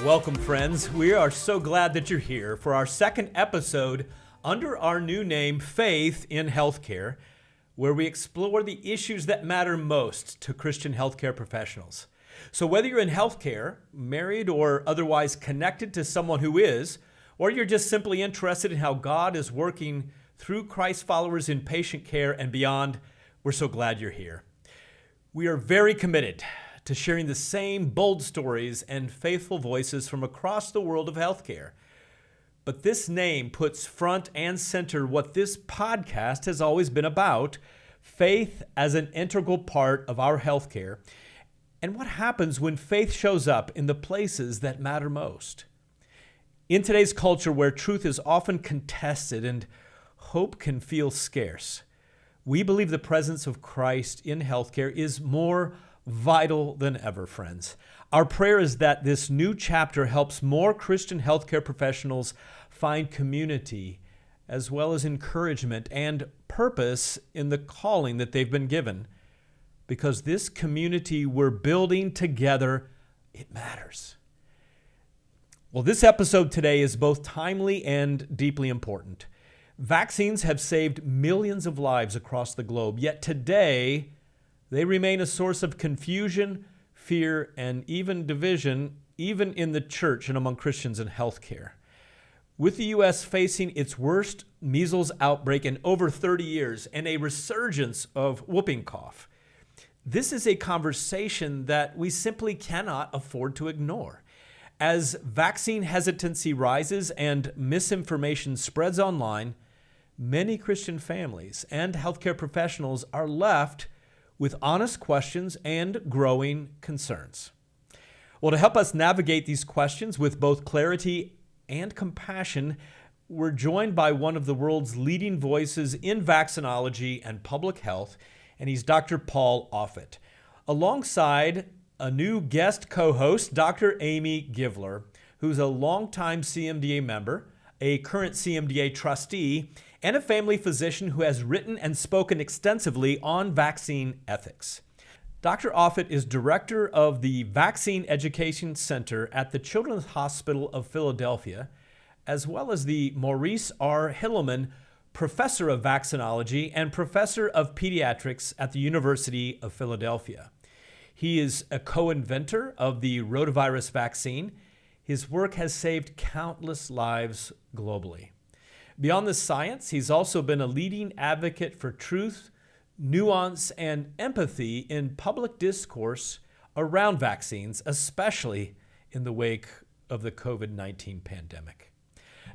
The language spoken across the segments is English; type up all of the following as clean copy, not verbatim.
Welcome, friends. We are so glad that you're here for our second episode under our new name, Faith in Healthcare, where we explore the issues that matter most to Christian healthcare professionals. So whether you're in healthcare, married or otherwise connected to someone who is, or you're just simply interested in how God is working through Christ followers in patient care and beyond, we're so glad you're here. We are very committed to sharing the same bold stories and faithful voices from across the world of healthcare. But this name puts front and center what this podcast has always been about, faith as an integral part of our healthcare, and what happens when faith shows up in the places that matter most. In today's culture where truth is often contested and hope can feel scarce, we believe the presence of Christ in healthcare is more vital than ever, friends. Our prayer is that this new chapter helps more Christian healthcare professionals find community as well as encouragement and purpose in the calling that they've been given. Because this community we're building together, it matters. Well, this episode today is both timely and deeply important. Vaccines have saved millions of lives across the globe, yet today they remain a source of confusion, fear, and even division, even in the church and among Christians in healthcare. With the U.S. facing its worst measles outbreak in over 30 years and a resurgence of whooping cough, this is a conversation that we simply cannot afford to ignore. As vaccine hesitancy rises and misinformation spreads online, many Christian families and healthcare professionals are left with honest questions and growing concerns. Well, to help us navigate these questions with both clarity and compassion, we're joined by one of the world's leading voices in vaccinology and public health, and he's Dr. Paul Offit, alongside a new guest co-host, Dr. Amy Givler, who's a longtime CMDA member, a current CMDA trustee, and a family physician who has written and spoken extensively on vaccine ethics. Dr. Offit is director of the Vaccine Education Center at the Children's Hospital of Philadelphia, as well as the Maurice R. Hilleman Professor of Vaccinology and Professor of Pediatrics at the University of Philadelphia. He is a co-inventor of the rotavirus vaccine. His work has saved countless lives globally. Beyond the science, he's also been a leading advocate for truth, nuance, and empathy in public discourse around vaccines, especially in the wake of the COVID-19 pandemic.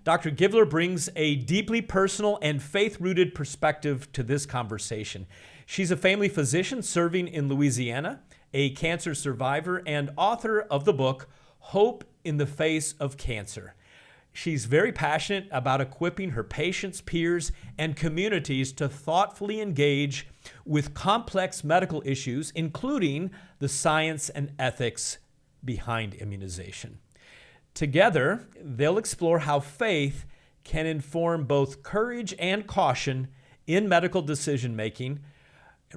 Dr. Givler brings a deeply personal and faith-rooted perspective to this conversation. She's a family physician serving in Louisiana, a cancer survivor, and author of the book, Hope in the Face of Cancer. She's very passionate about equipping her patients, peers, and communities to thoughtfully engage with complex medical issues, including the science and ethics behind immunization. Together, they'll explore how faith can inform both courage and caution in medical decision-making,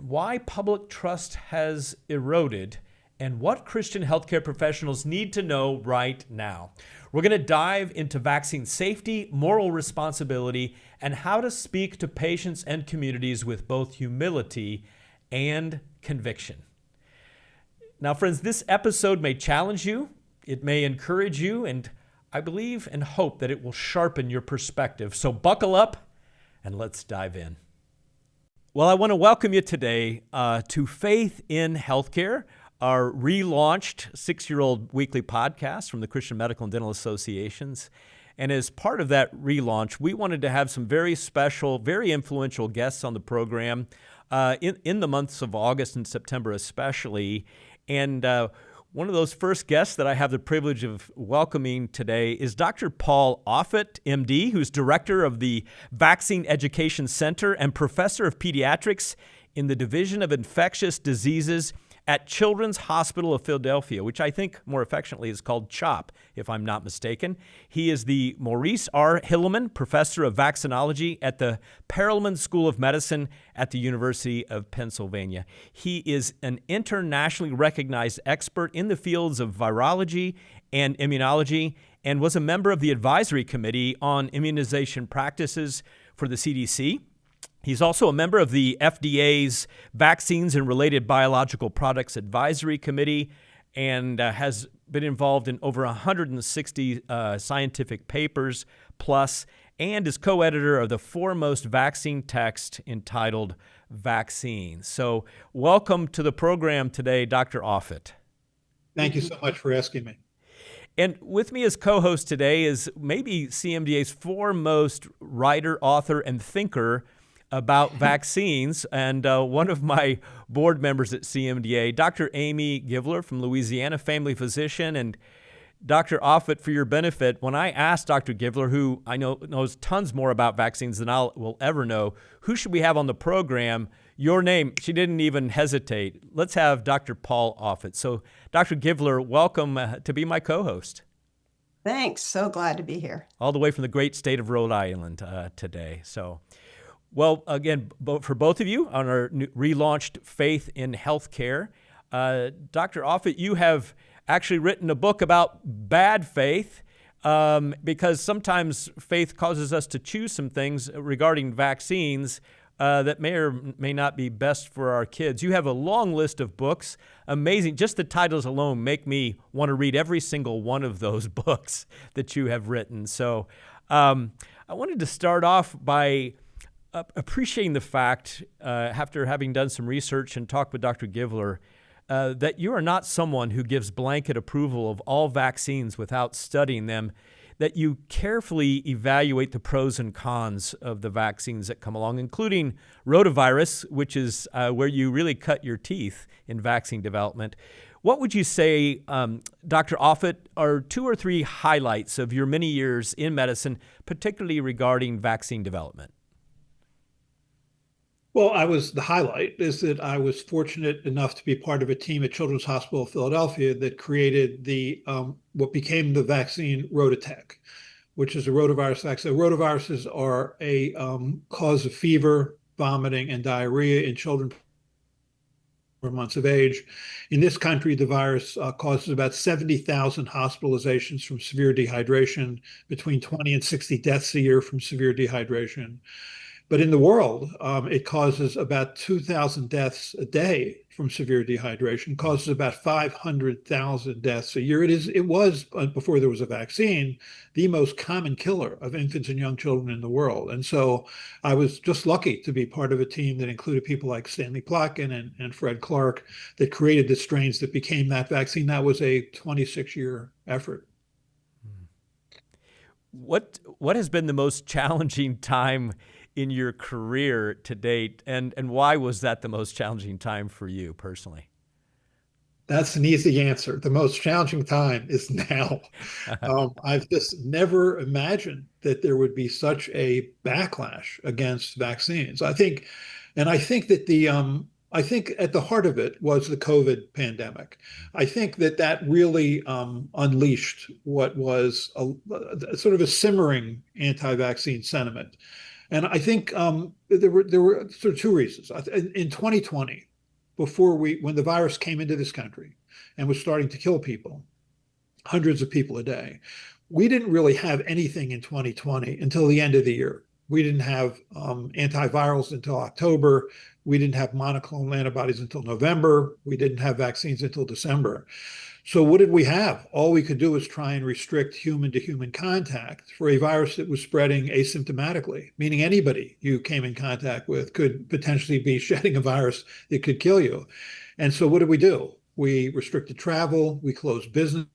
why public trust has eroded, and what Christian healthcare professionals need to know right now. We're going to dive into vaccine safety, moral responsibility, and how to speak to patients and communities with both humility and conviction. Now, friends, this episode may challenge you, it may encourage you, and I believe and hope that it will sharpen your perspective. So buckle up and let's dive in. Well, I want to welcome you today to Faith in Healthcare, our relaunched 6-year-old weekly podcast from the Christian Medical and Dental Associations. And as part of that relaunch, we wanted to have some very special, very influential guests on the program in the months of August and September especially. And one of those first guests that I have the privilege of welcoming today is Dr. Paul Offit, MD, who's director of the Vaccine Education Center and professor of pediatrics in the Division of Infectious Diseases at Children's Hospital of Philadelphia, which I think more affectionately is called Chupp, if I'm not mistaken. He is the Maurice R. Hilleman Professor of Vaccinology at the Perelman School of Medicine at the University of Pennsylvania. He is an internationally recognized expert in the fields of virology and immunology and was a member of the Advisory Committee on Immunization Practices for the CDC. He's also a member of the FDA's Vaccines and Related Biological Products Advisory Committee and has been involved in over 160 scientific papers plus, and is co-editor of the foremost vaccine text entitled Vaccines. So welcome to the program today, Dr. Offit. Thank you so much for asking me. And with me as co-host today is maybe CMDA's foremost writer, author, and thinker about vaccines, and one of my board members at CMDA, Dr. Amy Givler from Louisiana, family physician. And Dr. Offit, for your benefit, when I asked Dr. Givler, who I know knows tons more about vaccines than I will ever know, who should we have on the program, your name, she didn't even hesitate. Let's have Dr. Paul Offit. So, Dr. Givler, welcome to be my co-host. Thanks. So glad to be here. All the way from the great state of Rhode Island today. So, well, again, for both of you on our relaunched Faith in Healthcare, Dr. Offit, you have actually written a book about bad faith because sometimes faith causes us to choose some things regarding vaccines that may or may not be best for our kids. You have a long list of books. Amazing. Just the titles alone make me want to read every single one of those books that you have written. So I wanted to start off by appreciating the fact, after having done some research and talked with Dr. Givler, that you are not someone who gives blanket approval of all vaccines without studying them, that you carefully evaluate the pros and cons of the vaccines that come along, including rotavirus, which is where you really cut your teeth in vaccine development. What would you say, Dr. Offit, are 2 or 3 highlights of your many years in medicine, particularly regarding vaccine development? Well, the highlight is that I was fortunate enough to be part of a team at Children's Hospital of Philadelphia that created the what became the vaccine Rotatech, which is a rotavirus vaccine. Rotaviruses are a cause of fever, vomiting, and diarrhea in children 4 months of age. In this country, the virus causes about 70,000 hospitalizations from severe dehydration, between 20 and 60 deaths a year from severe dehydration. But in the world, it causes about 2,000 deaths a day from severe dehydration, causes about 500,000 deaths a year. It was, before there was a vaccine, the most common killer of infants and young children in the world. And so I was just lucky to be part of a team that included people like Stanley Plotkin and Fred Clark that created the strains that became that vaccine. That was a 26-year effort. What has been the most challenging time in your career to date, and why was that the most challenging time for you personally? That's an easy answer. The most challenging time is now. I've just never imagined that there would be such a backlash against vaccines. I think that I think at the heart of it was the COVID pandemic. I think that really unleashed what was a sort of a simmering anti-vaccine sentiment. And I think there were sort of 2 reasons. In 2020, when the virus came into this country and was starting to kill people, hundreds of people a day, we didn't really have anything in 2020 until the end of the year. We didn't have antivirals until October. We didn't have monoclonal antibodies until November. We didn't have vaccines until December. So what did we have? All we could do was try and restrict human-to-human contact for a virus that was spreading asymptomatically, meaning anybody you came in contact with could potentially be shedding a virus that could kill you. And so what did we do? We restricted travel, we closed business,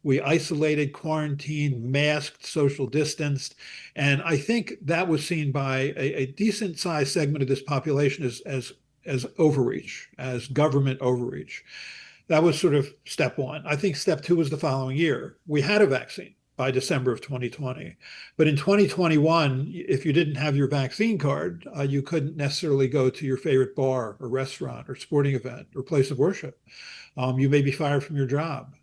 we isolated, quarantined, masked, social distanced. And I think that was seen by a decent sized segment of this population as overreach, as government overreach. That was sort of step 1. I think step 2 was the following year. We had a vaccine. by December of 2020. But in 2021, if you didn't have your vaccine card, you couldn't necessarily go to your favorite bar or restaurant or sporting event or place of worship. You may be fired from your job.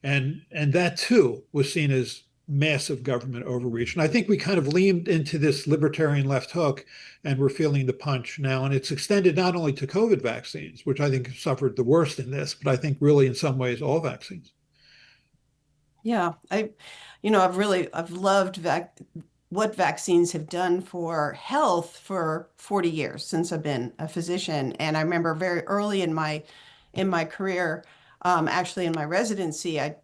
And that too was seen as massive government overreach. And I think we kind of leaned into this libertarian left hook and we're feeling the punch now. And it's extended not only to COVID vaccines, which I think have suffered the worst in this, but I think really in some ways all vaccines. Yeah, I've loved what vaccines have done for health for 40 years since I've been a physician. And I remember very early in my career, actually in my residency, I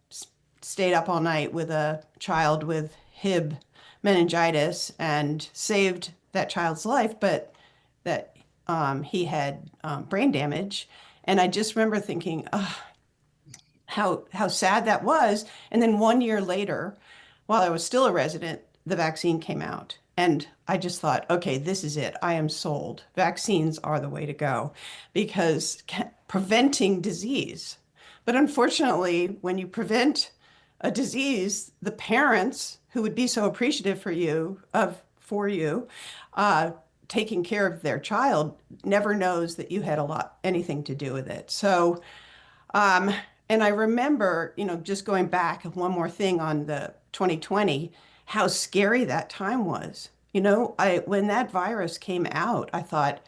stayed up all night with a child with Hib meningitis and saved that child's life, but that he had brain damage. And I just remember thinking, oh, how sad that was. And then 1 year later, while I was still a resident, the vaccine came out. And I just thought, okay, this is it. I am sold. Vaccines are the way to go because preventing disease. But unfortunately, when you prevent a disease, the parents who would be so appreciative for you, taking care of their child never knows that you had anything to do with it. So, and I remember, just going back, one more thing on the 2020, how scary that time was. When that virus came out, I thought,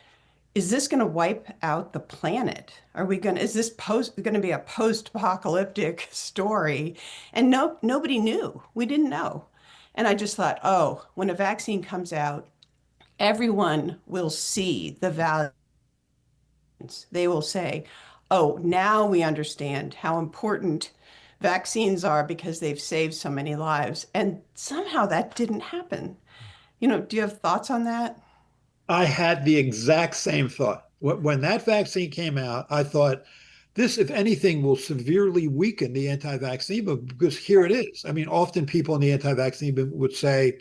is this going to wipe out the planet? Is this going to be a post-apocalyptic story? And no, nobody knew. We didn't know. And I just thought, oh, when a vaccine comes out, everyone will see the value. They will say, oh, now we understand how important vaccines are because they've saved so many lives. And somehow that didn't happen. Do you have thoughts on that? I had the exact same thought. When that vaccine came out, I thought this, if anything, will severely weaken the anti-vaccine movement because here it is. I mean, often people in the anti-vaccine movement would say,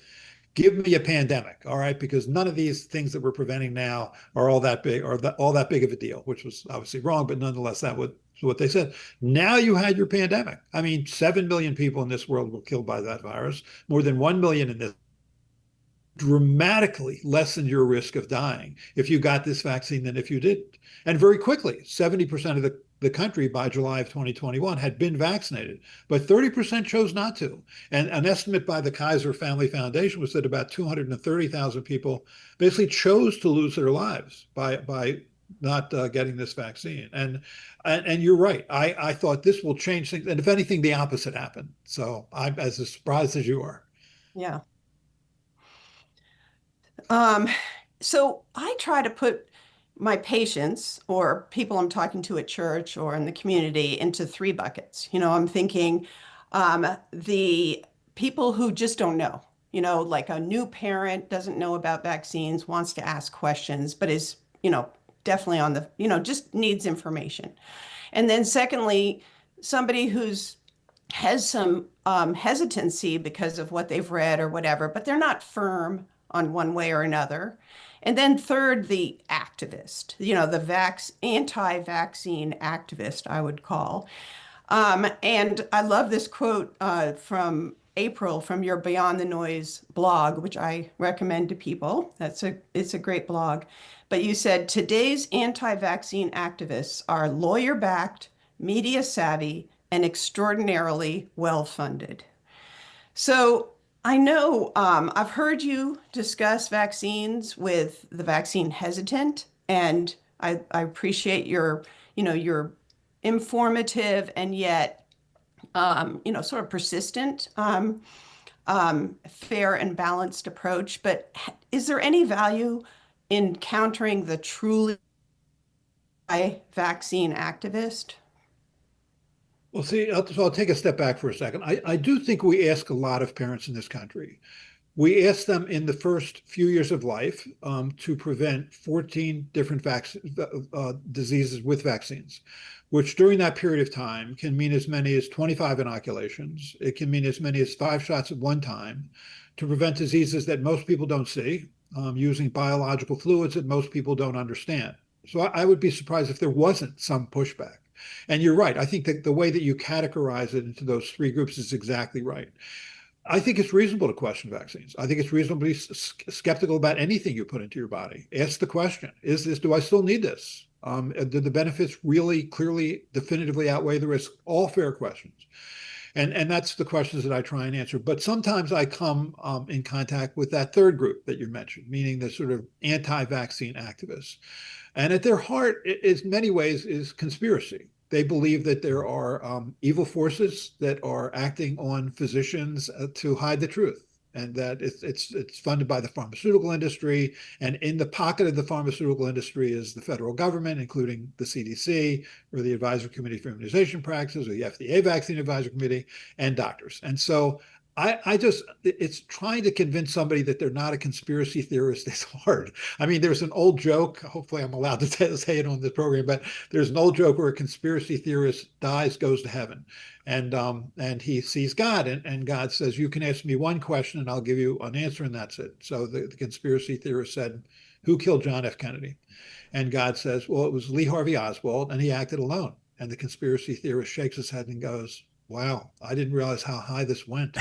give me a pandemic, all right? Because none of these things that we're preventing now are all that big or all that big of a deal, which was obviously wrong, but nonetheless, that was what they said. Now you had your pandemic. I mean, 7 million people in this world were killed by that virus, more than 1 million in this. Dramatically lessened your risk of dying if you got this vaccine than if you didn't. And very quickly, 70% of the country by July of 2021 had been vaccinated, but 30% chose not to. And an estimate by the Kaiser Family Foundation was that about 230,000 people basically chose to lose their lives by not getting this vaccine. And you're right. I thought this will change things. And if anything, the opposite happened. So I'm as surprised as you are. Yeah. So I try to put my patients or people I'm talking to at church or in the community into three buckets. I'm thinking the people who just don't know, like a new parent doesn't know about vaccines, wants to ask questions, but is, definitely on the, just needs information. And then secondly, somebody has some hesitancy because of what they've read or whatever, but they're not firm on one way or another. And then third, the activist, the anti-vaccine activist, I would call. And I love this quote from April from your Beyond the Noise blog, which I recommend to people. It's a great blog. But you said, today's anti-vaccine activists are lawyer-backed, media-savvy, and extraordinarily well-funded. So I know I've heard you discuss vaccines with the vaccine hesitant, and I appreciate your informative and yet, sort of persistent, fair and balanced approach. But is there any value in countering the truly vaccine activist? Well, see, I'll take a step back for a second. I do think we ask a lot of parents in this country. We ask them in the first few years of life to prevent 14 different diseases with vaccines, which during that period of time can mean as many as 25 inoculations. It can mean as many as 5 shots at one time to prevent diseases that most people don't see, using biological fluids that most people don't understand. So I would be surprised if there wasn't some pushback. And you're right. I think that the way that you categorize it into those three groups is exactly right. I think it's reasonable to question vaccines. I think it's reasonable to be skeptical about anything you put into your body. Ask the question: do I still need this? Do the benefits really clearly, definitively outweigh the risk? All fair questions. And that's the questions that I try and answer. But sometimes I come in contact with that third group that you mentioned, meaning the sort of anti-vaccine activists. And at their heart, it is many ways is conspiracy. They believe that there are evil forces that are acting on physicians to hide the truth, and that it's funded by the pharmaceutical industry. And in the pocket of the pharmaceutical industry is the federal government, including the CDC or the Advisory Committee for Immunization Practices or the FDA Vaccine Advisory Committee, and doctors. And so it's trying to convince somebody that they're not a conspiracy theorist is hard. I mean, there's an old joke, hopefully I'm allowed to say it on this program, but there's an old joke where a conspiracy theorist dies, goes to heaven, and he sees God, and God says, you can ask me one question and I'll give you an answer, and that's it. So the conspiracy theorist said, who killed John F. Kennedy? And God says, well, it was Lee Harvey Oswald, and he acted alone. And the conspiracy theorist shakes his head and goes, wow, I didn't realize how high this went.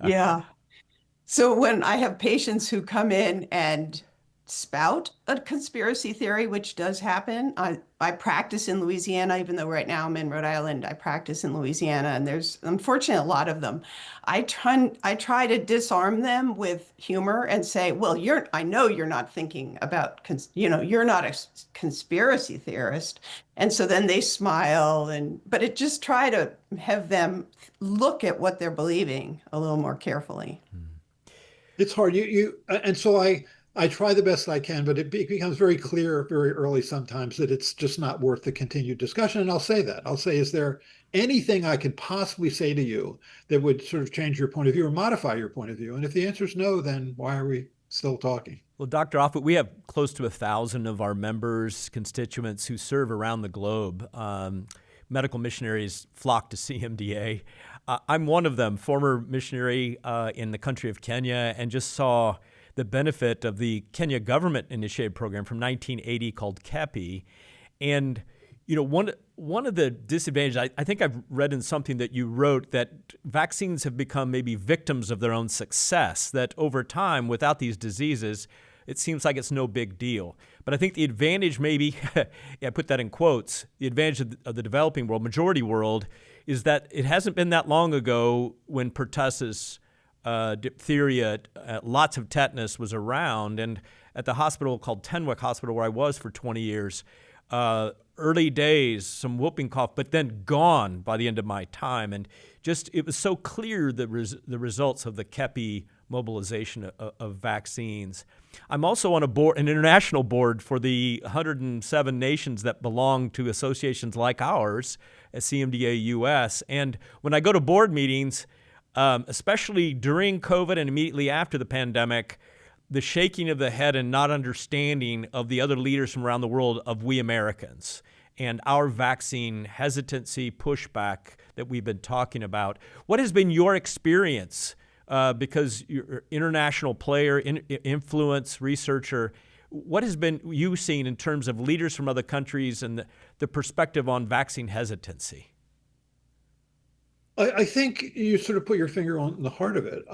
Yeah. So when I have patients who come in and spout a conspiracy theory, which does happen, I practice in Louisiana, even though right now I'm in Rhode Island, I practice in Louisiana, and there's unfortunately a lot of them. I try to disarm them with humor and say, well, I know you're not thinking about, you're not a conspiracy theorist. And so then they smile, but it just try to have them look at what they're believing a little more carefully. It's hard. And so I try the best I can, but it becomes very clear very early sometimes that it's just not worth the continued discussion. And I'll say that. I'll say, is there anything I could possibly say to you that would sort of change your point of view or modify your point of view? And if the answer is no, then why are we still talking? Well, Dr. Offit, we have close to 1,000 of our members, constituents who serve around the globe. Medical missionaries flock to CMDA. I'm one of them, former missionary in the country of Kenya, and just saw the benefit of the Kenya government-initiated program from 1980 called KEPI. And, one of the disadvantages, I think I've read in something that you wrote, that vaccines have become maybe victims of their own success, that over time, without these diseases, it seems like it's no big deal. But I think the advantage maybe, I put that in quotes, the advantage of the developing world, majority world, is that it hasn't been that long ago when pertussis, diphtheria, lots of tetanus was around. And at the hospital called Tenwick Hospital, where I was for 20 years, early days, some whooping cough, but then gone by the end of my time. And just, it was so clear the results of the KEPI mobilization of vaccines. I'm also on an international board for the 107 nations that belong to associations like ours at CMDA US. And when I go to board meetings, especially during COVID and immediately after the pandemic, the shaking of the head and not understanding of the other leaders from around the world of we Americans and our vaccine hesitancy, pushback that we've been talking about. What has been your experience? Because you're an international player, influence, researcher, what has been you seen in terms of leaders from other countries and the perspective on vaccine hesitancy? I think you sort of put your finger on the heart of it.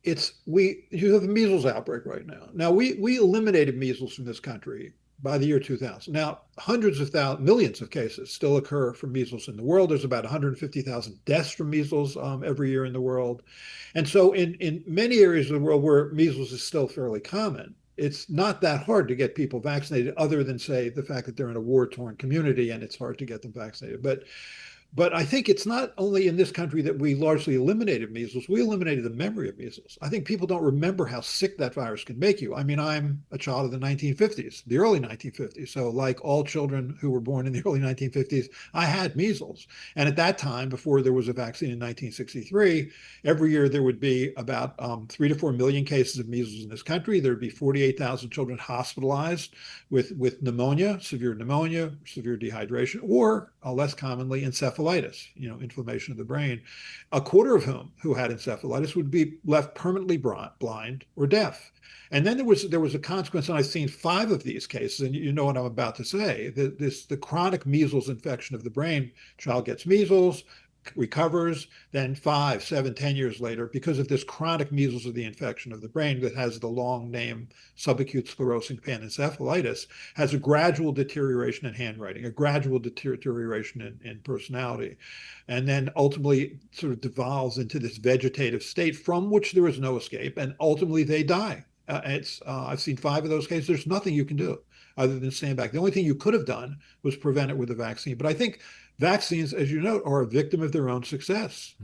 You have a measles outbreak right now. Now we eliminated measles from this country by the year 2000. Now hundreds of thousands, millions of cases still occur from measles in the world. There's about 150,000 deaths from measles every year in the world, and so in many areas of the world where measles is still fairly common, it's not that hard to get people vaccinated, other than say the fact that they're in a war-torn community and it's hard to get them vaccinated. But I think it's not only in this country that we largely eliminated measles, we eliminated the memory of measles. I think people don't remember how sick that virus can make you. I mean, I'm a child of the 1950s, the early 1950s. So like all children who were born in the early 1950s, I had measles. And at that time, before there was a vaccine in 1963, every year there would be about 3 to 4 million cases of measles in this country. There would be 48,000 children hospitalized with pneumonia, severe dehydration, or less commonly, encephalitis encephalitis, inflammation of the brain, a quarter of whom who had encephalitis would be left permanently blind or deaf. And then there was a consequence, and I've seen 5 of these cases, and you know what I'm about to say. The chronic measles infection of the brain, child gets measles, recovers, then 5, 7, 10 years later, because of this chronic measles of the infection of the brain that has the long name subacute sclerosing panencephalitis, has a gradual deterioration in handwriting, a gradual deterioration in personality, and then ultimately sort of devolves into this vegetative state from which there is no escape, and ultimately they die. I've seen 5 of those cases. There's nothing you can do other than stand back. The only thing you could have done was prevent it with a vaccine. But I think vaccines, as you note, are a victim of their own success.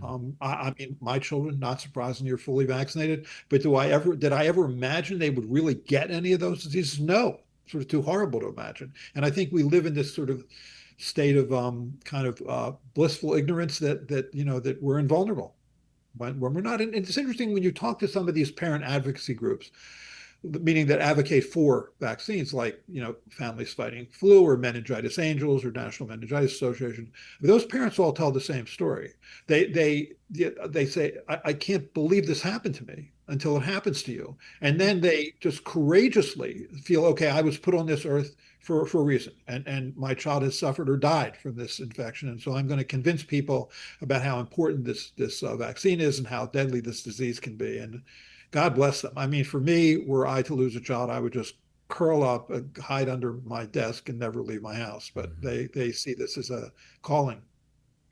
I mean, my children, not surprisingly, are fully vaccinated. But did I ever imagine they would really get any of those diseases? No, sort of too horrible to imagine. And I think we live in this sort of state of kind of blissful ignorance that we're invulnerable when we're not. And it's interesting when you talk to some of these parent advocacy groups, meaning that advocate for vaccines, like Families Fighting Flu or Meningitis Angels or National Meningitis Association. Those parents all tell the same story. They say, I can't believe this happened to me, until it happens to you. And then they just courageously feel, okay, I was put on this earth for a reason, and my child has suffered or died from this infection. And so I'm going to convince people about how important this vaccine is and how deadly this disease can be. And God bless them. I mean, for me, were I to lose a child, I would just curl up, hide under my desk, and never leave my house. But they see this as a calling.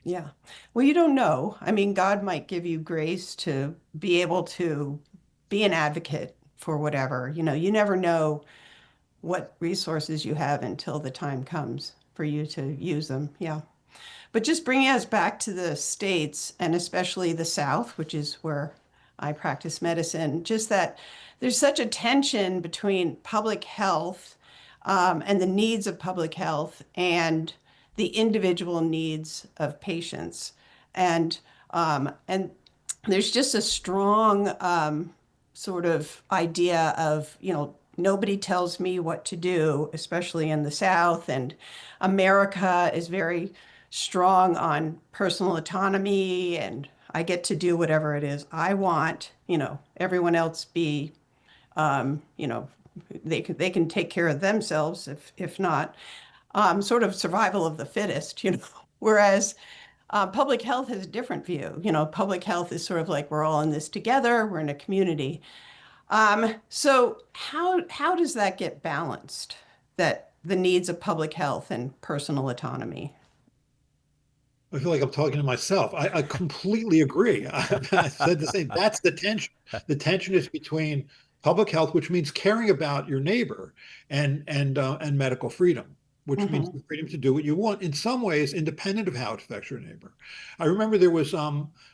Yeah. Well, you don't know. I mean, God might give you grace to be able to be an advocate for whatever. You never know what resources you have until the time comes for you to use them. Yeah. But just bringing us back to the States, and especially the South, which is where I practice medicine, just that there's such a tension between public health and the needs of public health and the individual needs of patients. And there's just a strong sort of idea of, nobody tells me what to do, especially in the South. And America is very strong on personal autonomy, and I get to do whatever it is I want. Everyone else be, they can take care of themselves if not. Sort of survival of the fittest, Whereas public health has a different view. Public health is sort of like we're all in this together. We're in a community. So how does that get balanced? That the needs of public health and personal autonomy. I feel like I'm talking to myself. I completely agree. I said the same. That's the tension. The tension is between public health, which means caring about your neighbor, and medical freedom, which means the freedom to do what you want, in some ways, independent of how it affects your neighbor. I remember there was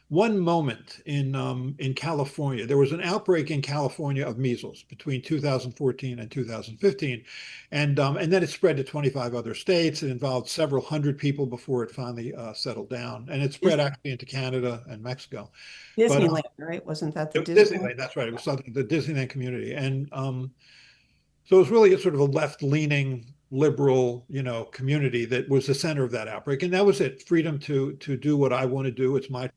one moment in California. There was an outbreak in California of measles between 2014 and 2015, and then it spread to 25 other states. It involved several hundred people before it finally settled down, and it spread actually into Canada and Mexico. Disneyland, right? Wasn't that the Disneyland? That's right. It was the Disneyland community, and so it was really a sort of a left-leaning liberal, community that was the center of that outbreak. And that was it. Freedom to do what I want to do. It's my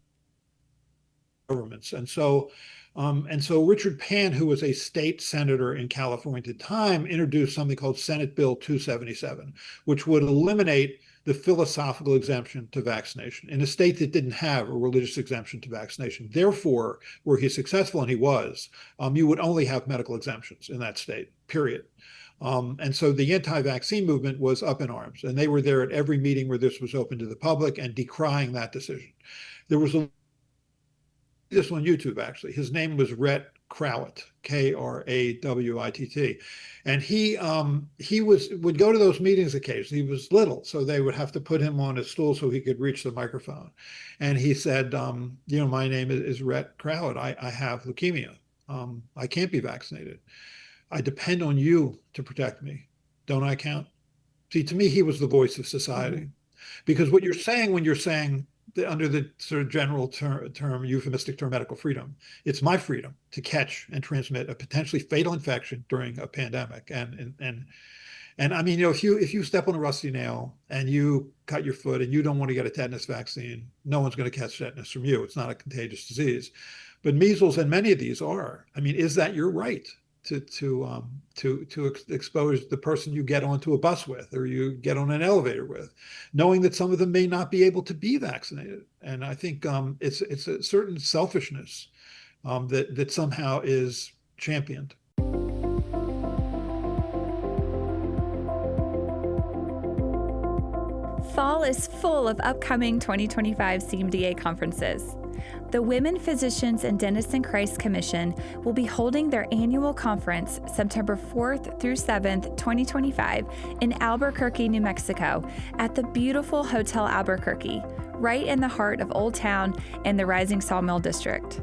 governments. And so Richard Pan, who was a state senator in California at the time, introduced something called Senate Bill 277, which would eliminate the philosophical exemption to vaccination in a state that didn't have a religious exemption to vaccination. Therefore, were he successful, and he was, you would only have medical exemptions in that state, period. And so the anti-vaccine movement was up in arms, and they were there at every meeting where this was open to the public and decrying that decision. There was this on YouTube, actually. His name was Rhett Krawitt, Krawitt, and he would go to those meetings occasionally. He was little, so they would have to put him on a stool so he could reach the microphone. And he said, my name is Rhett Krawitt. I have leukemia. I can't be vaccinated. I depend on you to protect me. Don't I count? See, to me, he was the voice of society. Because what you're saying when you're saying under the sort of general term, euphemistic term, medical freedom, it's my freedom to catch and transmit a potentially fatal infection during a pandemic. And And I mean, if you step on a rusty nail and you cut your foot and you don't want to get a tetanus vaccine, no one's going to catch tetanus from you. It's not a contagious disease. But measles and many of these are. I mean, is that your right to expose the person you get onto a bus with or you get on an elevator with, knowing that some of them may not be able to be vaccinated? And I think it's a certain selfishness that somehow is championed. Fall is full of upcoming 2025 CMDA conferences. The Women Physicians and Dentists in Christ Commission will be holding their annual conference September 4th through 7th, 2025 in Albuquerque, New Mexico at the beautiful Hotel Albuquerque, right in the heart of Old Town and the Rising Sawmill District.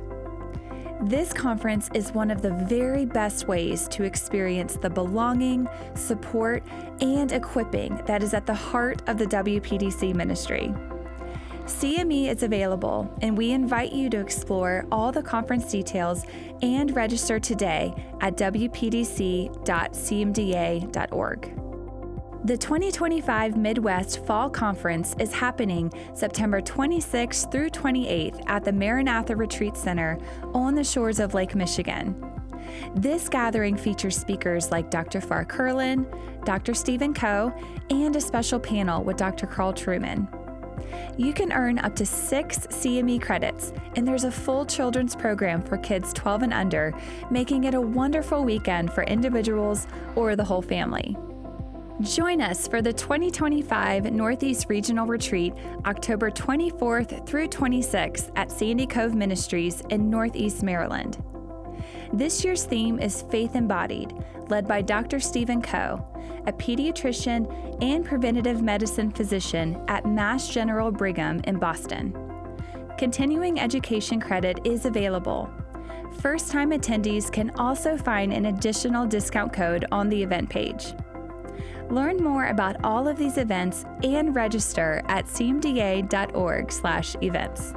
This conference is one of the very best ways to experience the belonging, support, and equipping that is at the heart of the WPDC ministry. CME is available, and we invite you to explore all the conference details and register today at wpdc.cmda.org. The 2025 Midwest Fall Conference is happening September 26th through 28th at the Maranatha Retreat Center on the shores of Lake Michigan. This gathering features speakers like Dr. Farr Curlin, Dr. Stephen Coe, and a special panel with Dr. Carl Truman. You can earn up to 6 CME credits, and there's a full children's program for kids 12 and under, making it a wonderful weekend for individuals or the whole family. Join us for the 2025 Northeast Regional Retreat, October 24th through 26th at Sandy Cove Ministries in Northeast Maryland. This year's theme is Faith Embodied, led by Dr. Stephen Coe, a pediatrician and preventative medicine physician at Mass General Brigham in Boston. Continuing education credit is available. First-time attendees can also find an additional discount code on the event page. Learn more about all of these events and register at cmda.org/events.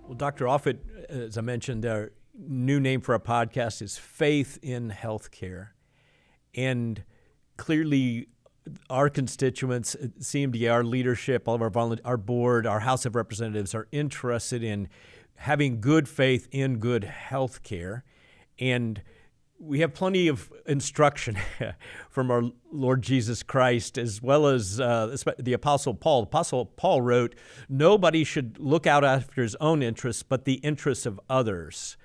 Well, Dr. Offit, as I mentioned, our new name for our podcast is Faith in Healthcare. And clearly, our constituents, CMDA, our leadership, all of our board, our House of Representatives are interested in having good faith in good health care. And we have plenty of instruction from our Lord Jesus Christ, as well as the Apostle Paul. Apostle Paul wrote, "Nobody should look out after his own interests, but the interests of others."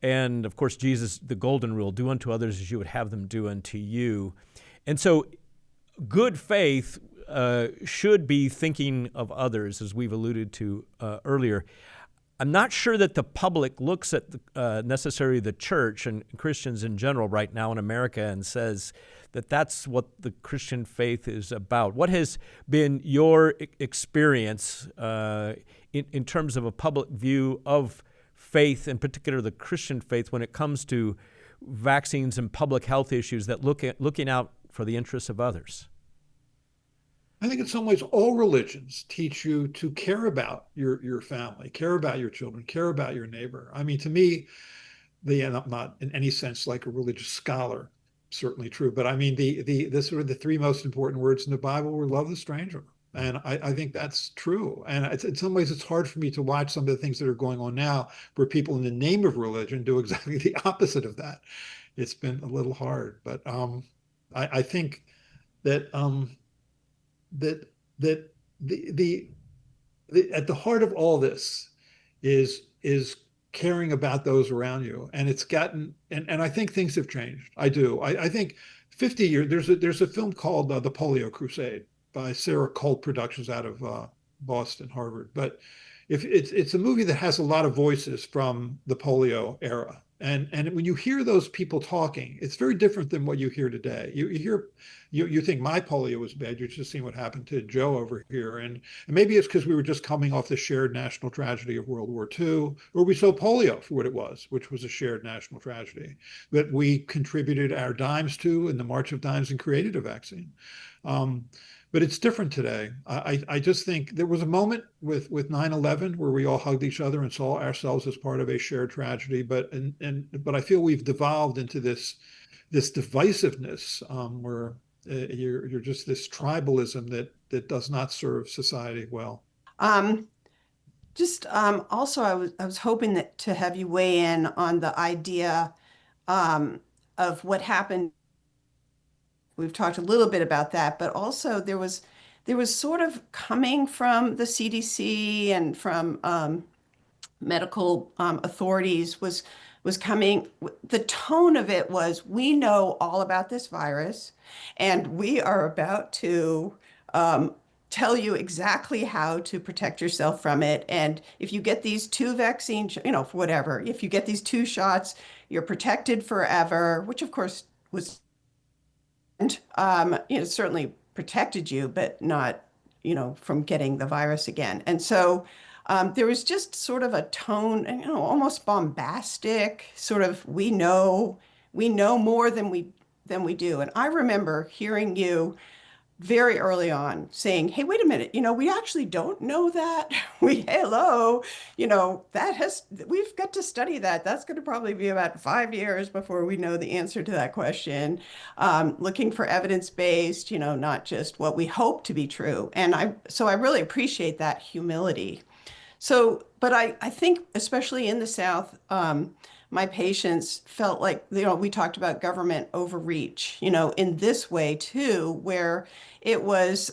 And of course, Jesus, the golden rule, do unto others as you would have them do unto you. And so good faith should be thinking of others, as we've alluded to earlier. I'm not sure that the public looks at necessarily the church and Christians in general right now in America and says that that's what the Christian faith is about. What has been your experience in terms of a public view of faith, in particular the Christian faith, when it comes to vaccines and public health issues that looking out for the interests of others? I think in some ways all religions teach you to care about your family, care about your children, care about your neighbor. I mean, to me, and I'm not in any sense like a religious scholar, certainly true, but I mean the sort of the 3 most important words in the Bible were love the stranger. And I think that's true. And in some ways, it's hard for me to watch some of the things that are going on now where people in the name of religion do exactly the opposite of that. It's been a little hard, but I think that that the at the heart of all this is caring about those around you, and it's gotten and I think things have changed. I do. I think 50 years. There's a film called The Polio Crusade by Sarah Colt Productions out of Boston, Harvard. But if it's a movie that has a lot of voices from the polio era. And when you hear those people talking, it's very different than what you hear today. You think my polio was bad. You're just seeing what happened to Joe over here. And maybe it's because we were just coming off the shared national tragedy of World War II, or we saw polio for what it was, which was a shared national tragedy that we contributed our dimes to in the March of Dimes and created a vaccine. But it's different today. I just think there was a moment with 9/11 where we all hugged each other and saw ourselves as part of a shared tragedy. But I feel we've devolved into this divisiveness where you're just this tribalism that does not serve society well. Also, I was hoping that to have you weigh in on the idea of what happened. We've talked a little bit about that, but also there was sort of coming from the CDC and from medical authorities was coming. The tone of it was, we know all about this virus, and we are about to tell you exactly how to protect yourself from it. And if you get these 2 vaccines, for whatever, if you get these 2 shots, you're protected forever, which of course was, certainly protected you, but not, from getting the virus again. And so there was just sort of a tone, almost bombastic, sort of, we know more than we do. And I remember hearing you very early on saying, hey, wait a minute, we actually don't know that. We've got to study that. That's going to probably be about 5 years before we know the answer to that question. Looking for evidence-based, not just what we hope to be true. And so I really appreciate that humility. So, but I think especially in the South, my patients felt like, we talked about government overreach, in this way too, where it was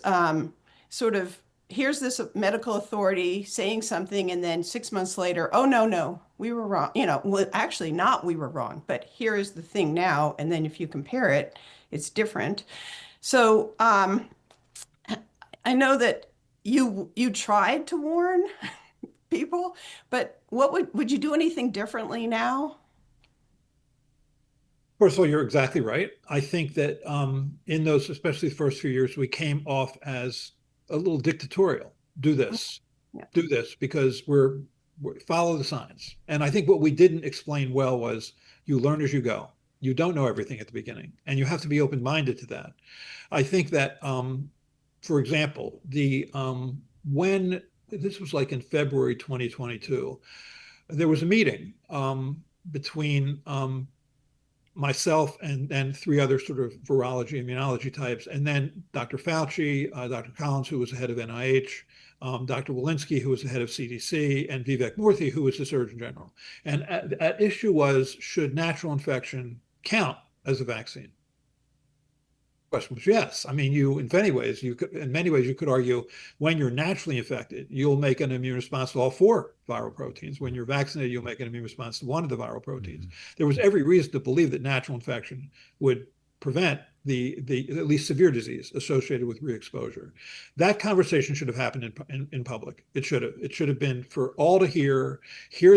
sort of, here's this medical authority saying something, and then 6 months later, oh, no, we were wrong. Well, actually not we were wrong, but here is the thing now. And then if you compare it, it's different. So I know that you tried to warn people, but what would you do anything differently now? First of all, you're exactly right. I think that in those, especially the first few years, we came off as a little dictatorial. Do this, do this, because we're follow the science. And I think what we didn't explain well was you learn as you go. You don't know everything at the beginning, and you have to be open-minded to that. I think that, for example, when this was like in February 2022, there was a meeting between myself and 3 other sort of virology, immunology types, and then Dr. Fauci, Dr. Collins, who was the head of NIH, Dr. Walensky, who was the head of CDC, and Vivek Murthy, who was the Surgeon General. And at issue was, should natural infection count as a vaccine? Question was yes. I mean, in many ways you could argue when you're naturally infected, you'll make an immune response to all 4 viral proteins. When you're vaccinated, you'll make an immune response to one of the viral proteins. There was every reason to believe that natural infection would prevent the at least severe disease associated with re-exposure. That conversation should have happened in public. It should have been for all to hear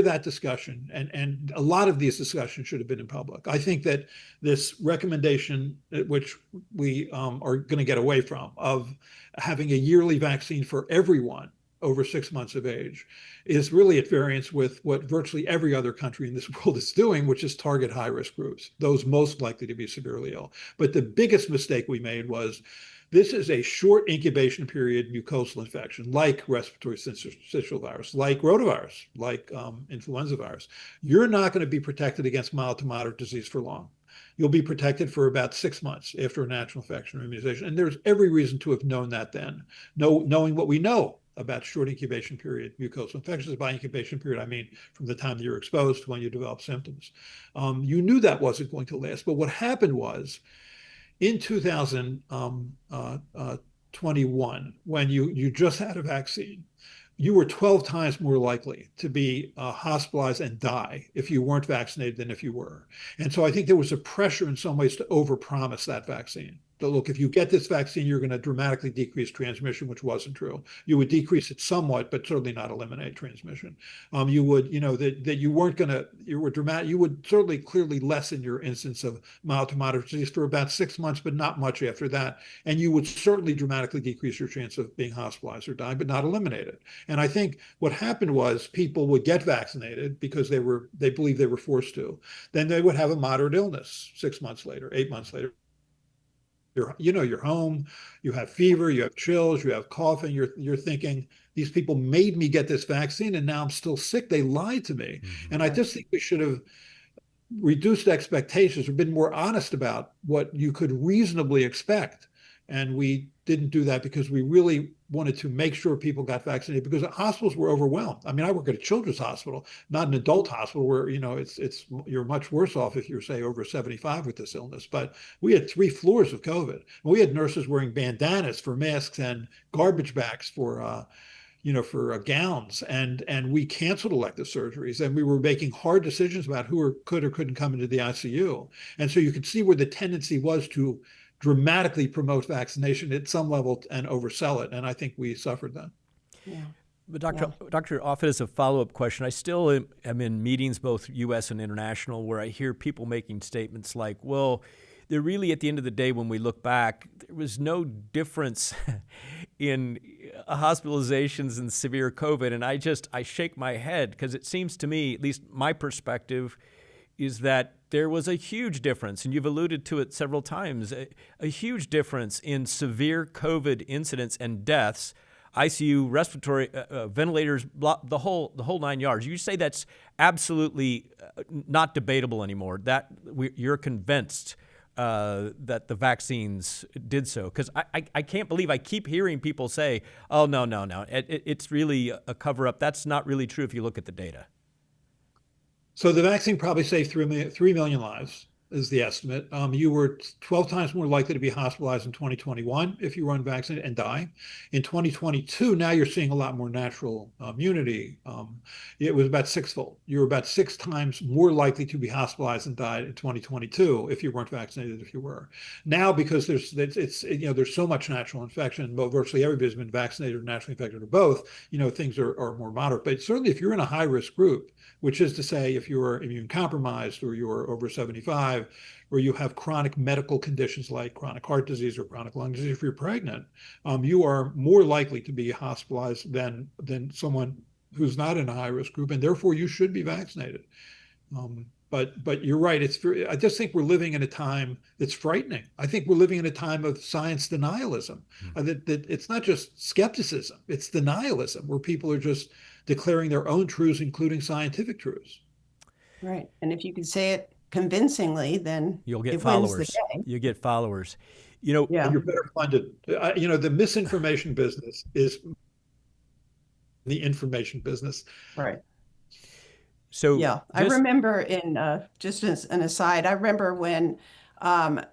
that discussion, and a lot of these discussions should have been in public. I think that this recommendation, which we are going to get away from, of having a yearly vaccine for everyone over 6 months of age, is really at variance with what virtually every other country in this world is doing, which is target high-risk groups, those most likely to be severely ill. But the biggest mistake we made was, this is a short incubation period mucosal infection, like respiratory syncytial virus, like rotavirus, like influenza virus. You're not going to be protected against mild to moderate disease for long. You'll be protected for about 6 months after a natural infection or immunization. And there's every reason to have known that then, knowing what we know about short incubation period mucosal infections. By incubation period, I mean from the time that you're exposed to when you develop symptoms. You knew that wasn't going to last. But what happened was, in 2021, when you just had a vaccine, you were 12 times more likely to be hospitalized and die if you weren't vaccinated than if you were. And so I think there was a pressure in some ways to overpromise that vaccine. That, look, if you get this vaccine, you're going to dramatically decrease transmission, which wasn't true. You would decrease it somewhat, but certainly not eliminate transmission. You would, that you weren't going to, you would certainly clearly lessen your incidence of mild to moderate disease for about 6 months, but not much after that. And you would certainly dramatically decrease your chance of being hospitalized or dying, but not eliminate it. And I think what happened was, people would get vaccinated because they believed they were forced to. Then they would have a moderate illness 6 months later, 8 months later. you're home, you have fever, you have chills, you have coughing, you're thinking, these people made me get this vaccine and now I'm still sick. They lied to me. Mm-hmm. And I just think we should have reduced expectations or been more honest about what you could reasonably expect. And we didn't do that because we really wanted to make sure people got vaccinated, because the hospitals were overwhelmed. I mean, I work at a children's hospital, not an adult hospital where, it's you're much worse off if you're, say, over 75 with this illness. But we had 3 floors of COVID. We had nurses wearing bandanas for masks and garbage bags for gowns, and we canceled elective surgeries, and we were making hard decisions about who could or couldn't come into the ICU. And so you could see where the tendency was to dramatically promote vaccination at some level and oversell it. And I think we suffered that. Yeah. But Dr. Offit, as a follow-up question, I still am in meetings, both U.S. and international, where I hear people making statements like, well, there really, at the end of the day, when we look back, there was no difference in hospitalizations and severe COVID. And I shake my head, because it seems to me, at least my perspective, is that there was a huge difference, and you've alluded to it several times, a huge difference in severe COVID incidents and deaths, ICU, respiratory, ventilators, the whole 9 yards. You say that's absolutely not debatable anymore, that you're convinced that the vaccines did so? Because I can't believe I keep hearing people say, oh, no, it's really a cover-up. That's not really true if you look at the data. So the vaccine probably saved 3 million lives, is the estimate. You were 12 times more likely to be hospitalized in 2021 if you were unvaccinated and die. In 2022, now you're seeing a lot more natural immunity. It was about 6-fold. You were about 6 times more likely to be hospitalized and died in 2022 if you weren't vaccinated, if you were. Now, because there's so much natural infection, virtually everybody's been vaccinated or naturally infected or both, things are more moderate. But certainly if you're in a high-risk group, which is to say if you're immune compromised or you're over 75, or you have chronic medical conditions like chronic heart disease or chronic lung disease, if you're pregnant, you are more likely to be hospitalized than someone who's not in a high-risk group, and therefore you should be vaccinated. But you're right. I just think we're living in a time that's frightening. I think we're living in a time of science denialism. That it's not just skepticism, it's denialism, where people are just declaring their own truths, including scientific truths. Right. And if you can say it convincingly, then you'll get it followers. wins the day. You get followers. And you're better funded. The misinformation business is the information business. Right. So I remember just as an aside, I remember when I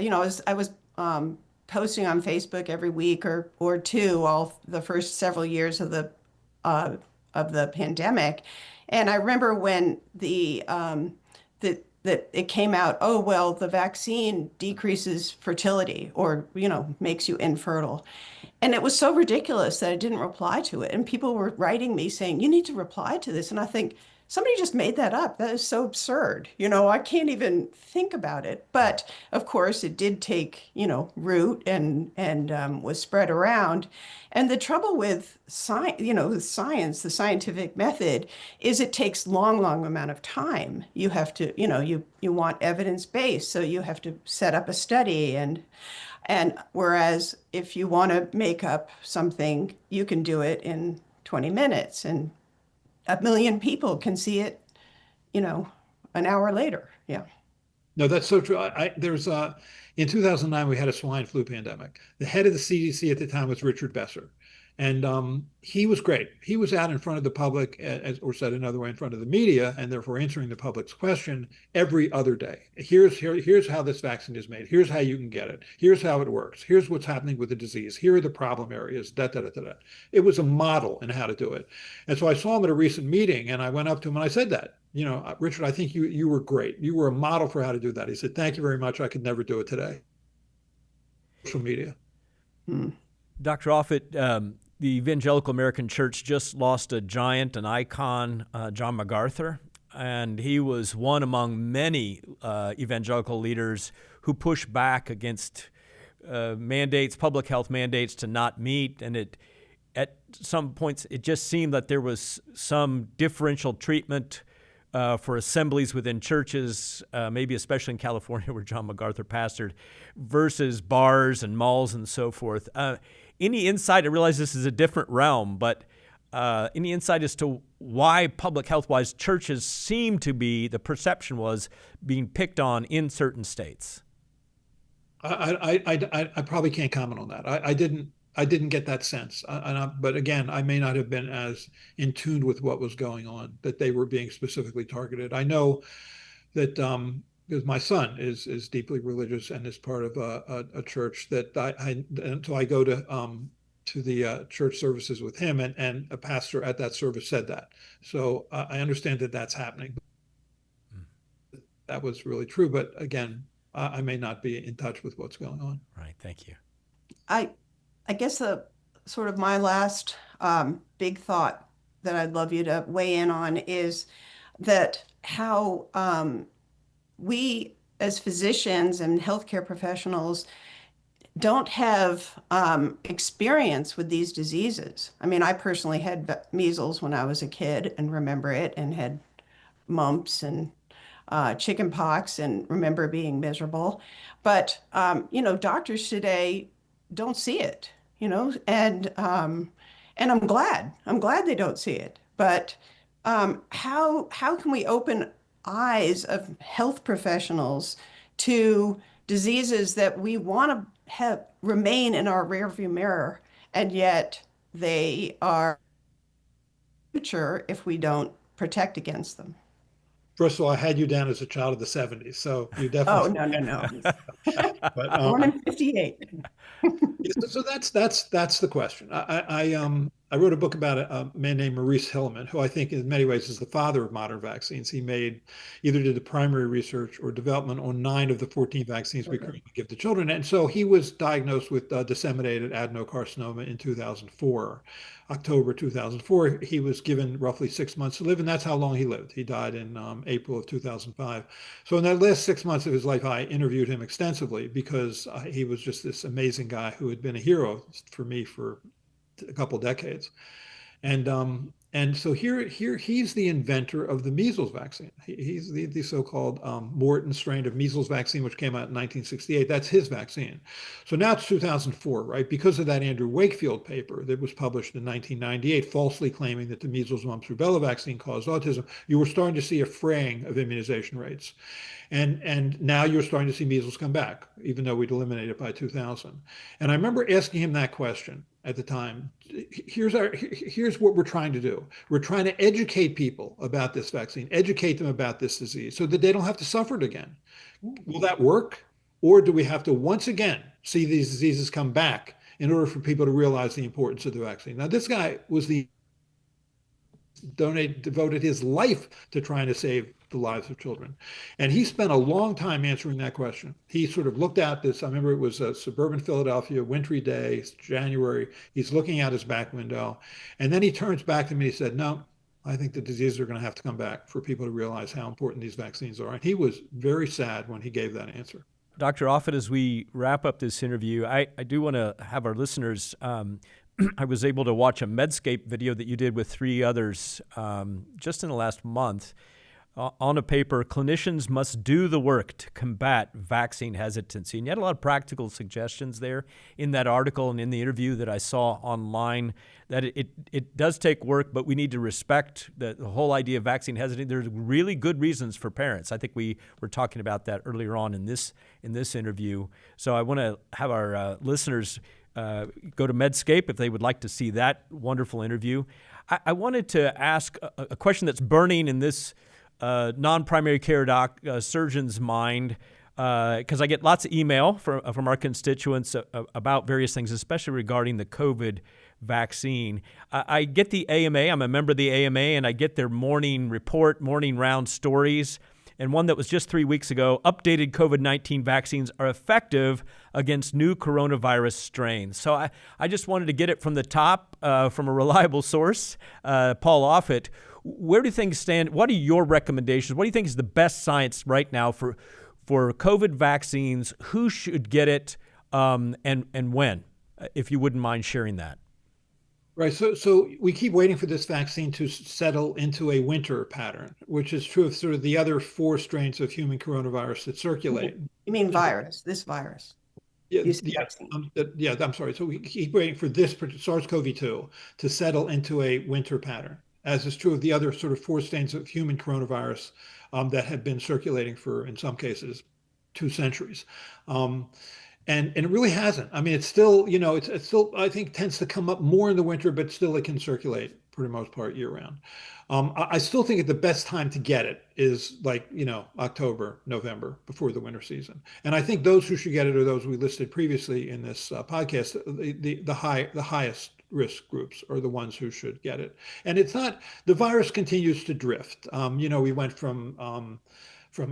was posting on Facebook every week or two all the first several years of the pandemic, and I remember when that it came out, oh well, the vaccine decreases fertility or makes you infertile. And it was so ridiculous that I didn't reply to it. And people were writing me saying, you need to reply to this. And I think, somebody just made that up. That is so absurd. I can't even think about it. But of course, it did take, root and was spread around. And the trouble with science, the scientific method, is it takes long amount of time. You have to, you want evidence-based, so you have to set up a study and whereas if you want to make up something, you can do it in 20 minutes and 1 million people can see it, an hour later. Yeah. No, that's so true. In 2009, we had a swine flu pandemic. The head of the CDC at the time was Richard Besser. And he was great. He was out in front of the public, or said another way, in front of the media, and therefore answering the public's question every other day. Here's how this vaccine is made. Here's how you can get it. Here's how it works. Here's what's happening with the disease. Here are the problem areas. It was a model in how to do it. And so I saw him at a recent meeting, and I went up to him and I said that, Richard, I think you were great. You were a model for how to do that. He said, thank you very much. I could never do it today. Social media. Dr. Offit, the Evangelical American Church just lost a giant, an icon, John MacArthur, and he was one among many evangelical leaders who pushed back against mandates, public health mandates to not meet, and at some points it just seemed that there was some differential treatment for assemblies within churches, maybe especially in California where John MacArthur pastored, versus bars and malls and so forth. Any insight? I realize this is a different realm, but any insight as to why public health-wise churches seem to be, the perception was, being picked on in certain states? I probably can't comment on that. I didn't get that sense. But again, I may not have been as in tune with what was going on, that they were being specifically targeted. I know that because my son is deeply religious and is part of a church that so I go to the church services with him, and a pastor at that service said that. So I understand that that's happening. That was really true. But again, I may not be in touch with what's going on. Right. Thank you. I guess the sort of my last big thought that I'd love you to weigh in on is that how we as physicians and healthcare professionals don't have experience with these diseases. I mean, I personally had measles when I was a kid and remember it, and had mumps and chicken pox and remember being miserable. But, doctors today don't see it, and I'm glad they don't see it. But how can we open eyes of health professionals to diseases that we want to have remain in our rearview mirror, and yet they are future if we don't protect against them? First of all, I had you down as a child of the 70s, so you definitely. Oh, no. But, Born in 58. so that's the question. I wrote a book about a man named Maurice Hilleman, who I think in many ways is the father of modern vaccines. He either did the primary research or development on 9 of the 14 vaccines we currently give to children. And so he was diagnosed with disseminated adenocarcinoma in 2004. October 2004, he was given roughly 6 months to live, and that's how long he lived. He died in April of 2005. So in that last 6 months of his life, I interviewed him extensively because he was just this amazing guy who had been a hero for me for a couple decades. And so here he's the inventor of the measles vaccine. He's the so-called Morton strain of measles vaccine, which came out in 1968. That's his vaccine. So now it's 2004, right? Because of that Andrew Wakefield paper that was published in 1998, falsely claiming that the measles, mumps, rubella vaccine caused autism, you were starting to see a fraying of immunization rates. And now you're starting to see measles come back, even though we'd eliminated it by 2000. And I remember asking him that question at the time. Here's what we're trying to do. We're trying to educate people about this vaccine, educate them about this disease so that they don't have to suffer it again. Will that work? Or do we have to once again see these diseases come back in order for people to realize the importance of the vaccine? Now, this guy was devoted his life to trying to save the lives of children. And he spent a long time answering that question. He sort of looked at this. I remember it was a suburban Philadelphia, wintry day, it's January. He's looking out his back window. And then he turns back to me and he said, no, I think the diseases are going to have to come back for people to realize how important these vaccines are. And he was very sad when he gave that answer. Dr. Offit, as we wrap up this interview, I do want to have our listeners, I was able to watch a Medscape video that you did with 3 others just in the last month. On a paper, clinicians must do the work to combat vaccine hesitancy. And you had a lot of practical suggestions there in that article and in the interview that I saw online, that it does take work, but we need to respect the whole idea of vaccine hesitancy. There's really good reasons for parents. I think we were talking about that earlier on in this interview. So I want to have our listeners go to Medscape if they would like to see that wonderful interview. I wanted to ask a question that's burning in this non-primary care surgeon's mind, because I get lots of email from our constituents about various things, especially regarding the COVID vaccine. I get the AMA. I'm a member of the AMA, and I get their morning report, morning round stories. And one that was just 3 weeks ago, updated COVID-19 vaccines are effective against new coronavirus strains. So I just wanted to get it from the top, from a reliable source, Paul Offit. Where do things stand? What are your recommendations? What do you think is the best science right now for COVID vaccines? Who should get it and when, if you wouldn't mind sharing that? Right. So we keep waiting for this vaccine to settle into a winter pattern, which is true of sort of the other four strains of human coronavirus that circulate. You mean virus, this virus. Yeah, You said yeah, vaccine. yeah, I'm sorry. So we keep waiting for this SARS-CoV-2 to settle into a winter pattern, as is true of the other sort of four strains of human coronavirus that have been circulating for, in some cases, 2 centuries. Um, and it really hasn't. I mean, it's still, it's still, I think, tends to come up more in the winter, but still it can circulate for the most part year round. I still think the best time to get it is like, October, November, before the winter season. And I think those who should get it are those we listed previously in this podcast. The highest risk groups are the ones who should get it. And it's not, the virus continues to drift. We went from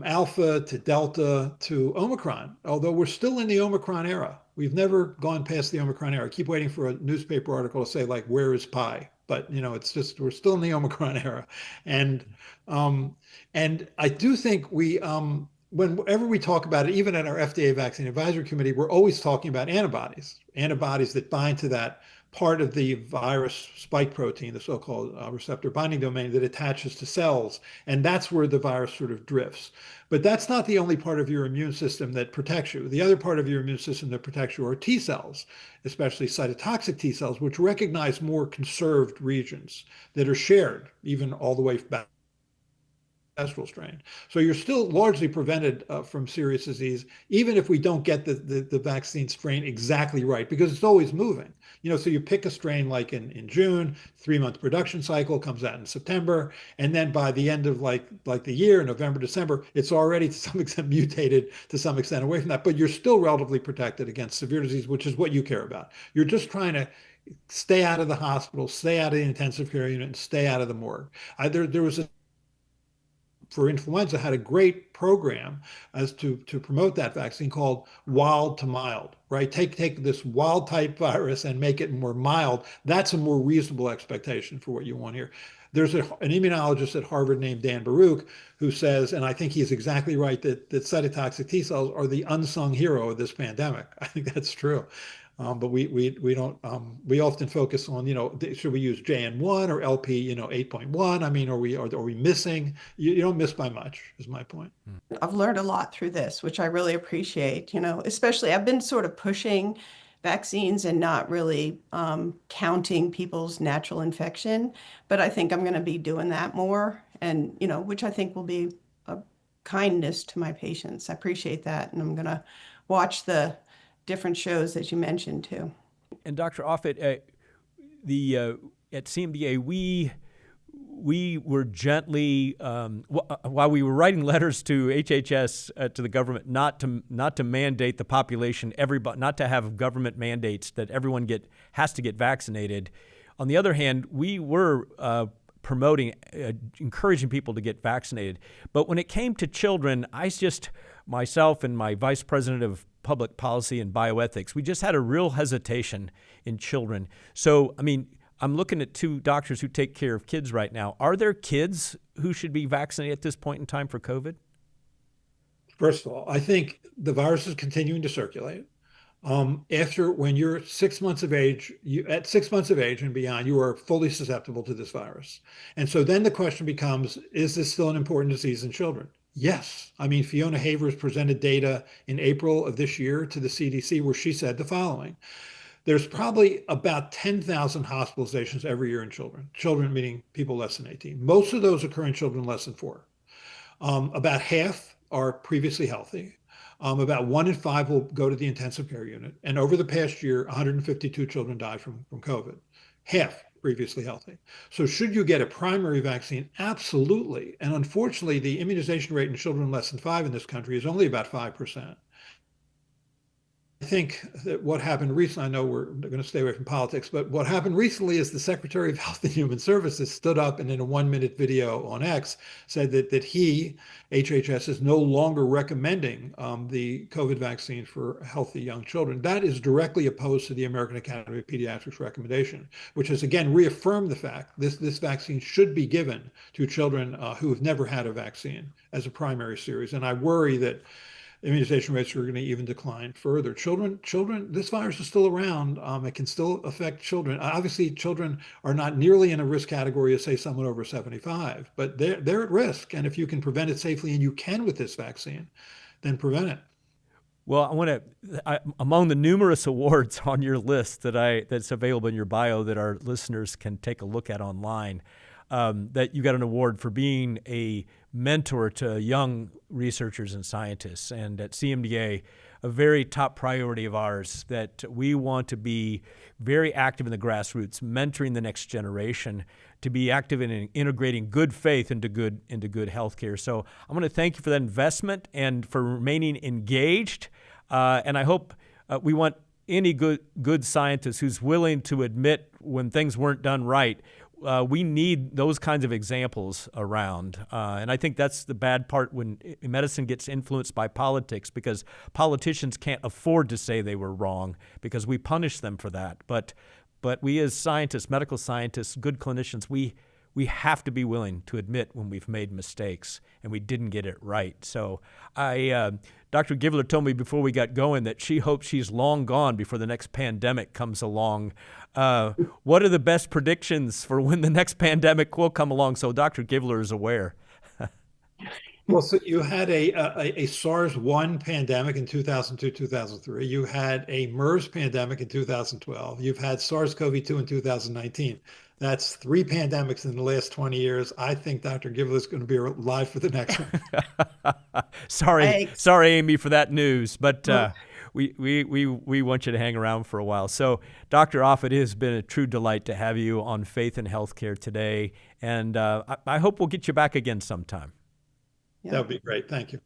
Alpha to Delta to Omicron, although we're still in the Omicron era. We've never gone past the Omicron era. I keep waiting for a newspaper article to say, like, where is pi? But it's just, we're still in the Omicron era. And and I do think whenever we talk about it, even at our FDA vaccine advisory committee, we're always talking about antibodies that bind to that part of the virus spike protein, the so-called receptor binding domain that attaches to cells. And that's where the virus sort of drifts. But that's not the only part of your immune system that protects you. The other part of your immune system that protects you are T cells, especially cytotoxic T cells, which recognize more conserved regions that are shared even all the way back ancestral strain. So you're still largely prevented from serious disease, even if we don't get the vaccine strain exactly right, because it's always moving. So you pick a strain like in June, 3-month production cycle comes out in September, and then by the end of like the year, November, December, it's already to some extent mutated to some extent away from that, but you're still relatively protected against severe disease, which is what you care about. You're just trying to stay out of the hospital, stay out of the intensive care unit, and stay out of the morgue. There was for influenza had a great program as to promote that vaccine called wild to mild, right? Take this wild type virus and make it more mild. That's a more reasonable expectation for what you want here. There's an immunologist at Harvard named Dan Baruch who says, and I think he's exactly right, that cytotoxic T cells are the unsung hero of this pandemic. I think that's true. But we don't we often focus on, should we use JN1 or LP 8.1? I mean, are we missing? You don't miss by much, is my point. I've learned a lot through this, which I really appreciate. Especially I've been sort of pushing vaccines and not really counting people's natural infection, but I think I'm going to be doing that more, and which I think will be a kindness to my patients. I appreciate that, and I'm going to watch the different shows that you mentioned too. And Dr. Offit, at CMDA, we were gently, while we were writing letters to HHS, to the government, not to mandate the population, everybody, not to have government mandates that everyone has to get vaccinated. On the other hand, we were promoting, encouraging people to get vaccinated. But when it came to children, myself and my vice president of public policy and bioethics, we just had a real hesitation in children. So, I mean, I'm looking at two doctors who take care of kids right now. Are there kids who should be vaccinated at this point in time for COVID? First of all, I think the virus is continuing to circulate. When you're 6 months of age, at 6 months of age and beyond, you are fully susceptible to this virus. And so then the question becomes, is this still an important disease in children? Yes. I mean, Fiona Havers presented data in April of this year to the CDC where she said the following. There's probably about 10,000 hospitalizations every year in children meaning people less than 18. Most of those occur in children less than 4. About half are previously healthy. About 1 in 5 will go to the intensive care unit. And over the past year, 152 children died from COVID. Half previously healthy. So should you get a primary vaccine? Absolutely. And unfortunately, the immunization rate in children less than 5 in this country is only about 5%. I think that what happened recently, I know we're going to stay away from politics, but what happened recently is the Secretary of Health and Human Services stood up and in a 1-minute video on X said that HHS, is no longer recommending the COVID vaccine for healthy young children. That is directly opposed to the American Academy of Pediatrics recommendation, which has again reaffirmed the fact this vaccine should be given to children who have never had a vaccine as a primary series. And I worry that immunization rates are going to even decline further. Children, this virus is still around. It can still affect children. Obviously, children are not nearly in a risk category as, say, someone over 75, but they're at risk. And if you can prevent it safely, and you can with this vaccine, then prevent it. Well, among the numerous awards on your list that's available in your bio that our listeners can take a look at online, that you got an award for being a mentor to young researchers and scientists. And at CMDA, a very top priority of ours, that we want to be very active in the grassroots, mentoring the next generation, to be active in integrating good faith into good healthcare. So I'm going to thank you for that investment and for remaining engaged. And I hope we want any good scientist who's willing to admit when things weren't done right. We need those kinds of examples around. And I think that's the bad part when medicine gets influenced by politics, because politicians can't afford to say they were wrong because we punish them for that. But we as scientists, medical scientists, good clinicians, we have to be willing to admit when we've made mistakes and we didn't get it right. So Dr. Givler told me before we got going that she hopes she's long gone before the next pandemic comes along. What are the best predictions for when the next pandemic will come along, so Dr. Givler is aware? Well, so you had a SARS-1 pandemic in 2002, 2003. You had a MERS pandemic in 2012. You've had SARS-CoV-2 in 2019. That's 3 pandemics in the last 20 years. I think Dr. Givler is going to be alive for the next one. Sorry, Amy, for that news, but we want you to hang around for a while. So, Dr. Offit, it has been a true delight to have you on Faith in Healthcare today, and I hope we'll get you back again sometime. Yeah. That would be great. Thank you.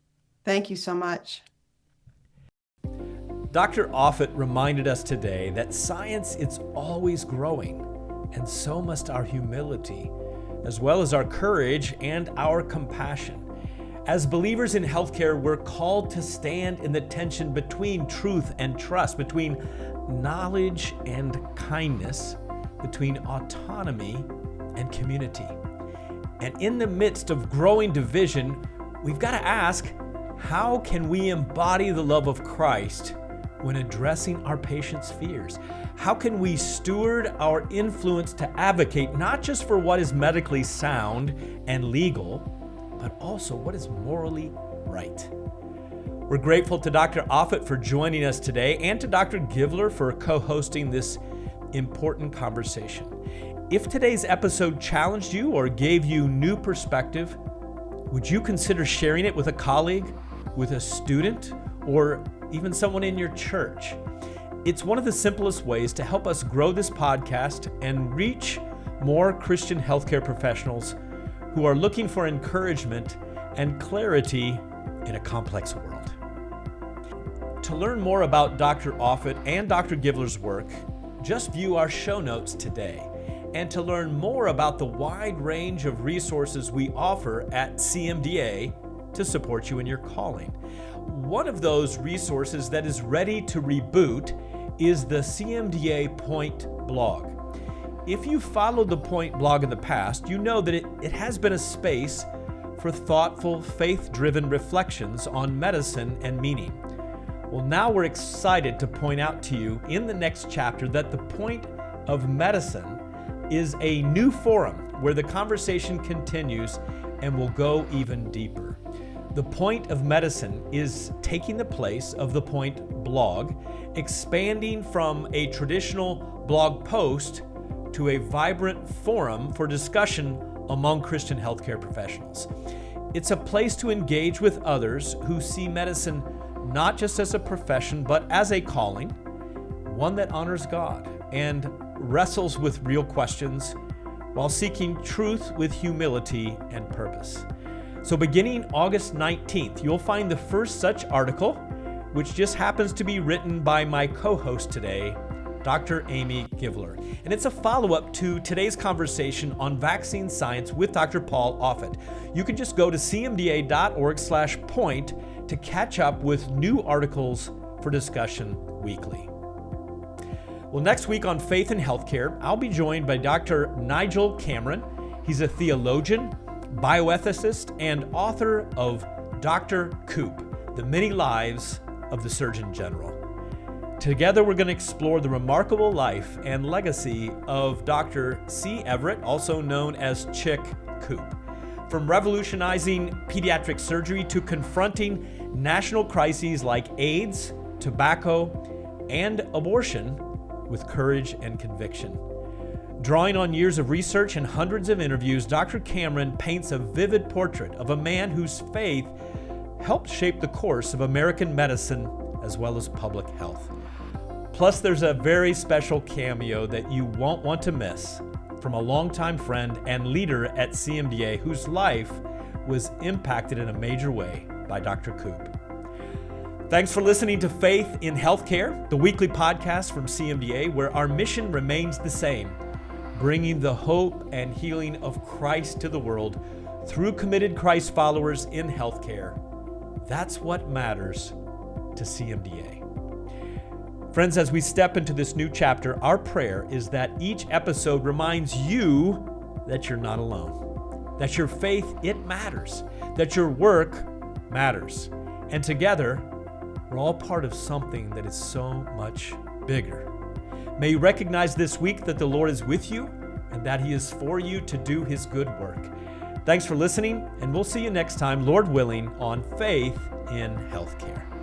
Thank you so much. Dr. Offit reminded us today that science is always growing, and so must our humility, as well as our courage and our compassion. As believers in healthcare, we're called to stand in the tension between truth and trust, between knowledge and kindness, between autonomy and community. And in the midst of growing division, we've got to ask, how can we embody the love of Christ when addressing our patients' fears? How can we steward our influence to advocate not just for what is medically sound and legal, but also what is morally right? We're grateful to Dr. Offit for joining us today and to Dr. Givler for co-hosting this important conversation. If today's episode challenged you or gave you new perspective, would you consider sharing it with a colleague, with a student, or even someone in your church? It's one of the simplest ways to help us grow this podcast and reach more Christian healthcare professionals who are looking for encouragement and clarity in a complex world. To learn more about Dr. Offit and Dr. Givler's work, just view our show notes today. And to learn more about the wide range of resources we offer at CMDA to support you in your calling. One of those resources that is ready to reboot is the CMDA Point blog. If you followed the Point blog in the past, you know that it has been a space for thoughtful, faith-driven reflections on medicine and meaning. Well, now we're excited to point out to you in the next chapter that the Point of Medicine is a new forum where the conversation continues and will go even deeper. The Point of Medicine is taking the place of the Point blog, expanding from a traditional blog post to a vibrant forum for discussion among Christian healthcare professionals. It's a place to engage with others who see medicine not just as a profession, but as a calling, one that honors God and wrestles with real questions while seeking truth with humility and purpose. So beginning August 19th, you'll find the first such article, which just happens to be written by my co-host today, Dr. Amy Givler. And it's a follow-up to today's conversation on vaccine science with Dr. Paul Offit. You can just go to cmda.org/point to catch up with new articles for discussion weekly. Well, next week on Faith in Healthcare, I'll be joined by Dr. Nigel Cameron. He's a theologian, bioethicist, and author of Dr. Coop, the many lives of the Surgeon General. Together, we're going to explore the remarkable life and legacy of Dr. C. Everett, also known as Chick Coop. From revolutionizing pediatric surgery to confronting national crises like AIDS, tobacco, and abortion with courage and conviction. Drawing on years of research and hundreds of interviews, Dr. Cameron paints a vivid portrait of a man whose faith helped shape the course of American medicine as well as public health. Plus, there's a very special cameo that you won't want to miss from a longtime friend and leader at CMDA whose life was impacted in a major way by Dr. Coop. Thanks for listening to Faith in Healthcare, the weekly podcast from CMDA, where our mission remains the same: bringing the hope and healing of Christ to the world through committed Christ followers in healthcare. That's what matters to CMDA. Friends, as we step into this new chapter, our prayer is that each episode reminds you that you're not alone, that your faith, it matters, that your work matters, and together, we're all part of something that is so much bigger. May you recognize this week that the Lord is with you and that He is for you to do His good work. Thanks for listening, and we'll see you next time, Lord willing, on Faith in Healthcare.